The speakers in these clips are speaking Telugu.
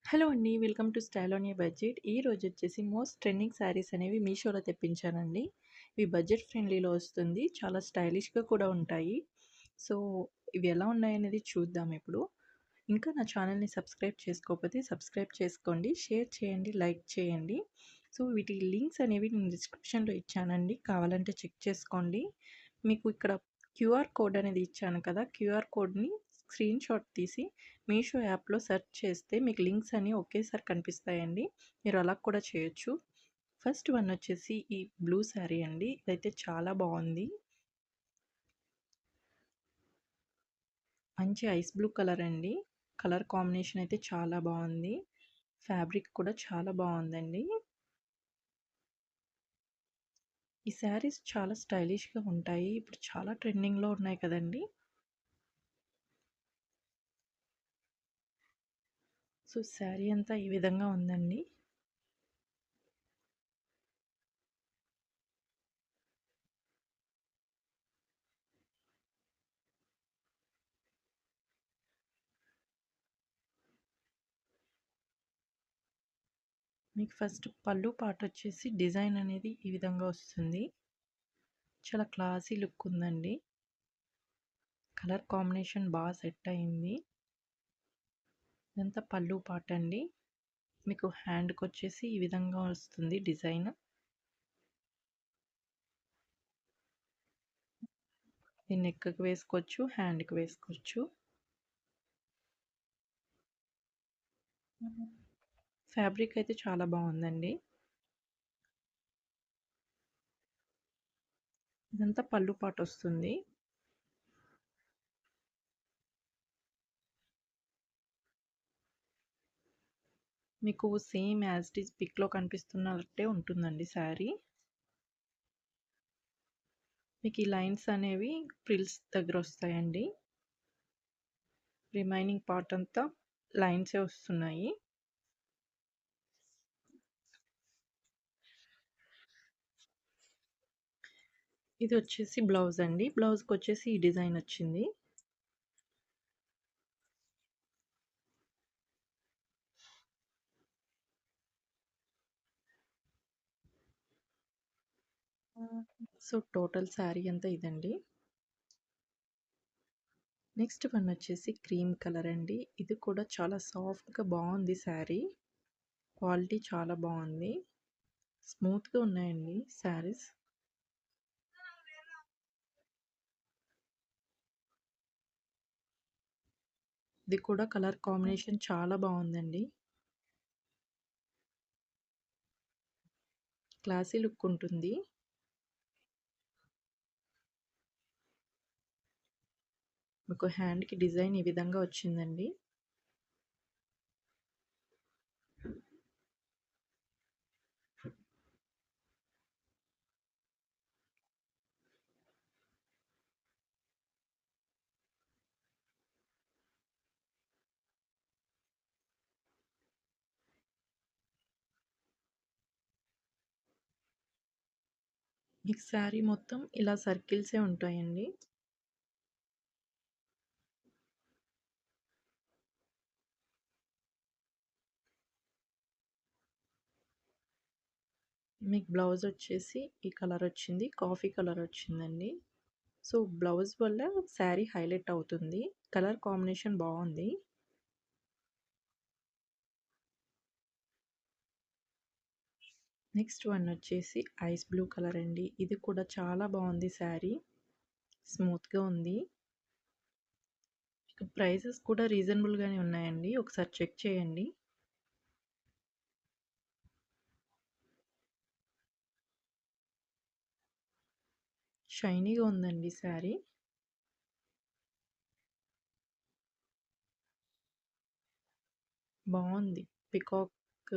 హలో అండి. Welcome to style on a budget. ఈరోజొచ్చేసి మోస్ట్ ట్రెండింగ్ శారీస్ అనేవి మీషోలో తెప్పించానండి. ఇవి బడ్జెట్ ఫ్రెండ్లీలో వస్తుంది. చాలా స్టైలిష్‌గా కూడా ఉంటాయి. సో, ఇవి ఎలా ఉన్నాయనేది చూద్దాం ఇప్పుడు. ఇంకా నా ఛానల్‌ని సబ్స్క్రైబ్ చేసుకోకపోతే సబ్స్క్రైబ్ చేసుకోండి. షేర్ చేయండి, లైక్ చేయండి. సో, వీటి లింక్స్ అనేవి నేను డిస్క్రిప్షన్‌లో ఇచ్చానండి. కావాలంటే చెక్ చేసుకోండి. మీకు ఇక్కడ క్యూఆర్ కోడ్ అనేది ఇచ్చాను కదా! క్యూఆర్ కోడ్‌ని స్క్రీన్‌షాట్ తీసి మీషో యాప్‌లో సెర్చ్ చేస్తే మీకు లింక్స్ అన్నీ ఒకేసారి కనిపిస్తాయండి. మీరు అలా కూడా చేయొచ్చు. ఫస్ట్ వన్ వచ్చేసి ఈ బ్లూ శారీ అండి. ఇదైతే చాలా బావుంది. మంచి ఐస్ బ్లూ కలర్ అండి. కలర్ కాంబినేషన్ అయితే చాలా బావుంది. ఫ్యాబ్రిక్ కూడా చాలా బావుందండి. ఈ శారీస్ చాలా స్టైలిష్‌గా ఉంటాయి. ఇప్పుడు చాలా ట్రెండింగ్‌లో ఉన్నాయి కదండీ! సో, శారీ అంతా ఈ విధంగా ఉందండి. మీకు ఫస్ట్ పళ్ళు పార్టొచ్చేసి డిజైన్ అనేది ఈ విధంగా వస్తుంది. చాలా క్లాసీ లుక్ ఉందండి. కలర్ కాంబినేషన్ సెట్ అయింది. ఇదంతా పళ్ళు పార్ట్ అండి. మీకు హ్యాండ్‌కొచ్చేసి ఈ విధంగా వస్తుంది డిజైన్. ఇది నెక్‌కి వేసుకోవచ్చు, హ్యాండ్‌కి వేసుకోవచ్చు. ఫ్యాబ్రిక్ అయితే చాలా బావుందండి. ఇదంతా పళ్ళు పార్ట్ వస్తుంది. మీకు సేమ్ యాజ్ ఇట్ ఈజ్ పిక్‌లో కనిపిస్తున్నట్టే ఉంటుందండి శారీ. మీకు ఈ లైన్స్ అనేవి ఫ్రిల్స్ దగ్గరొస్తాయండి. రిమైనింగ్ పార్ట్ అంతా లైన్సే వస్తున్నాయి. ఇది వచ్చేసి బ్లౌజ్ అండి. బ్లౌజ్‌కొచ్చేసి ఈ డిజైన్ వచ్చింది. సో, టోటల్ శారీ అంతా ఇదండి. నెక్స్ట్ వన్ వచ్చేసి క్రీమ్ కలర్ అండి. ఇది కూడా చాలా సాఫ్ట్‌గా బావుంది శారీ. క్వాలిటీ చాలా బావుంది. స్మూత్‌గా ఉన్నాయండి శారీస్. ఇది కూడా కలర్ కాంబినేషన్ చాలా బావుందండి. క్లాసీ లుక్ ఉంటుంది. మీకు హ్యాండ్‌కి డిజైన్ ఈ విధంగా వచ్చిందండి. మీకు శారీ మొత్తం ఇలా సర్కిల్సే ఉంటాయండి. మీకు బ్లౌజ్ వచ్చేసి ఈ కలర్ వచ్చింది. కాఫీ కలర్ వచ్చిందండి. సో, బ్లౌజ్ వల్ల శారీ హైలైట్ అవుతుంది. కలర్ కాంబినేషన్ బావుంది. నెక్స్ట్ వన్ వచ్చేసి ఐస్ బ్లూ కలర్ అండి. ఇది కూడా చాలా బావుంది శారీ. స్మూత్‌గా ఉంది. ఇక ప్రైసెస్ కూడా రీజనబుల్‌గానే ఉన్నాయండి. ఒకసారి చెక్ చేయండి. షైనీగా ఉందండి శారీ. బావుంది. పికాక్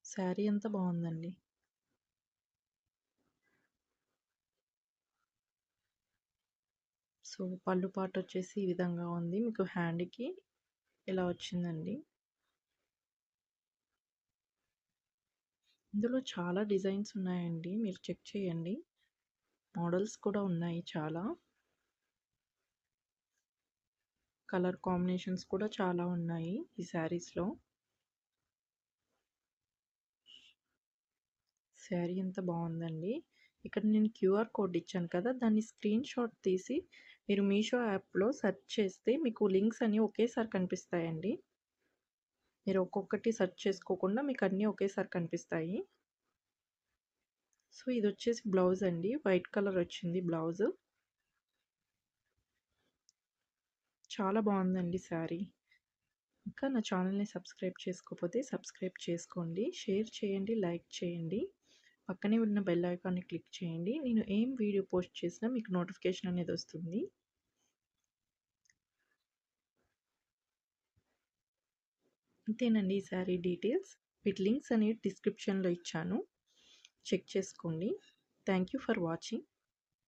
శారీ అంతా బావుందండి. సో, పళ్ళు పార్ట్ వచ్చేసి ఈ విధంగా ఉంది. మీకు హ్యాండ్‌కి ఇలా వచ్చిందండి. ఇందులో చాలా డిజైన్స్ ఉన్నాయండి. మీరు చెక్ చేయండి. మోడల్స్ కూడా ఉన్నాయి చాలా. కలర్ కాంబినేషన్స్ కూడా చాలా ఉన్నాయి ఈ శారీస్‌లో. శారీ ఎంత బావుందండి. ఇక్కడ నేను క్యూఆర్ కోడ్ ఇచ్చాను కదా! దాన్ని స్క్రీన్‌షాట్ తీసి మీరు మీషో యాప్‌లో సెర్చ్ చేస్తే మీకు లింక్స్ అన్నీ ఒకేసారి కనిపిస్తాయండి. మీరు ఒక్కొక్కటి సెర్చ్ చేసుకోకుండా మీకు అన్నీ ఒకేసారి కనిపిస్తాయి. సో, ఇదొచ్చేసి బ్లౌజ్ అండి. వైట్ కలర్ వచ్చింది బ్లౌజు. చాలా బావుందండి శారీ. ఇంకా నా ఛానల్‌ని సబ్స్క్రైబ్ చేసుకోకపోతే సబ్స్క్రైబ్ చేసుకోండి. షేర్ చేయండి, లైక్ చేయండి. పక్కనే ఉన్న బెల్ ఐకాన్‌ని క్లిక్ చేయండి. నేను ఏం వీడియో పోస్ట్ చేసినా మీకు నోటిఫికేషన్ అనేది వస్తుంది. ఇంతేనండి ఈ శారీ డీటెయిల్స్. వీటి లింక్స్ అనేవి డిస్క్రిప్షన్‌లో ఇచ్చాను. చెక్ చేసుకోండి. Thank you for watching.